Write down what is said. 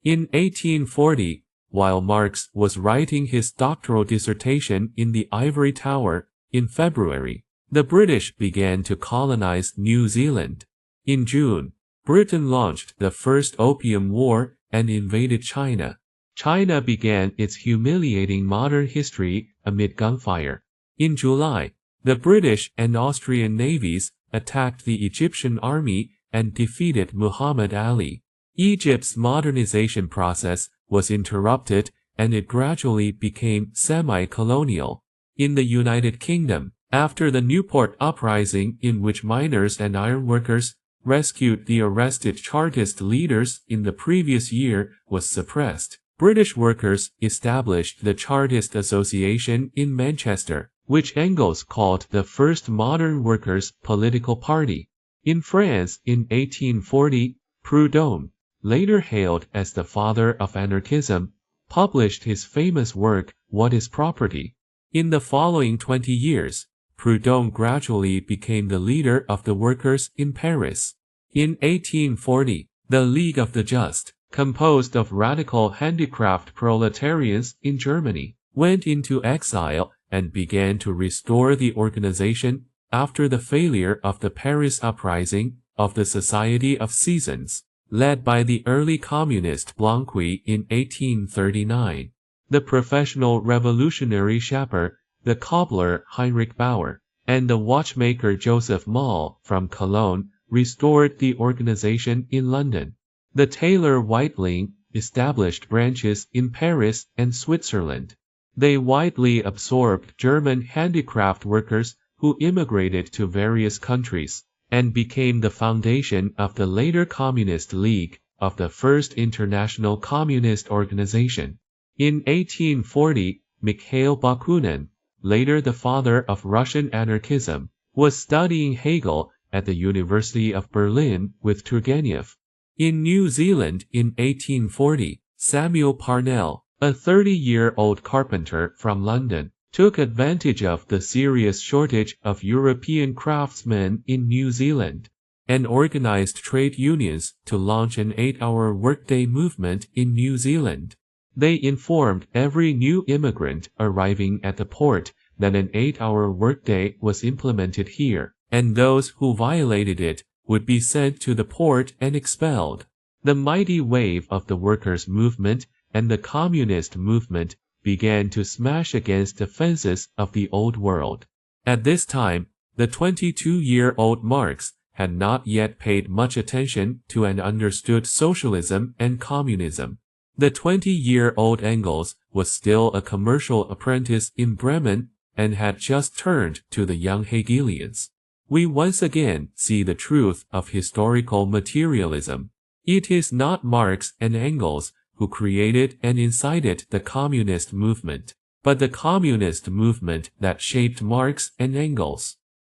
In 1840, while Marx was writing his doctoral dissertation in the Ivory Tower, in February, the British began to colonize New Zealand. In June, Britain launched the First Opium War and invaded China. China began its humiliating modern history amid gunfire. In July, the British and Austrian navies attacked the Egyptian army and defeated Muhammad Ali. Egypt's modernization process was interrupted and it gradually became semi-colonial. In the United Kingdom, after the Newport uprising in which miners and ironworkers rescued the arrested Chartist leaders in the previous year was suppressed, British workers established the Chartist Association in Manchester, which Engels called the first modern workers' political party. In France in 1840, Proudhon, later hailed as the father of anarchism, published his famous work, What is Property? In the following 20 years, Proudhon gradually became the leader of the workers in Paris. In 1840, the League of the Just, composed of radical handicraft proletarians in Germany, went into exile and began to restore the organization after the failure of the Paris uprising of the Society of Seasons, led by the early communist Blanqui in 1839. The professional revolutionary shaper, the cobbler Heinrich Bauer, and the watchmaker Joseph Maule from Cologne restored the organization in London. The tailor Weitling established branches in Paris and Switzerland. They widely absorbed German handicraft workers who immigrated to various countries, and became the foundation of the later Communist League, of the First International Communist Organization. In 1840, Mikhail Bakunin, later the father of Russian anarchism, was studying Hegel at the University of Berlin with Turgenev. In New Zealand in 1840, Samuel Parnell, a 30-year-old carpenter from London, took advantage of the serious shortage of European craftsmen in New Zealand, and organized trade unions to launch an 8-hour workday movement in New Zealand. They informed every new immigrant arriving at the port that an 8-hour workday was implemented here, and those who violated it would be sent to the port and expelled. The mighty wave of the workers' movement and the communist movement began to smash against the fences of the old world. At this time, the 22-year-old Marx had not yet paid much attention to and understood socialism and communism. The 20-year-old Engels was still a commercial apprentice in Bremen and had just turned to the young Hegelians. We once again see the truth of historical materialism. It is not Marx and Engels who created and incited the communist movement, but the communist movement that shaped Marx and Engels.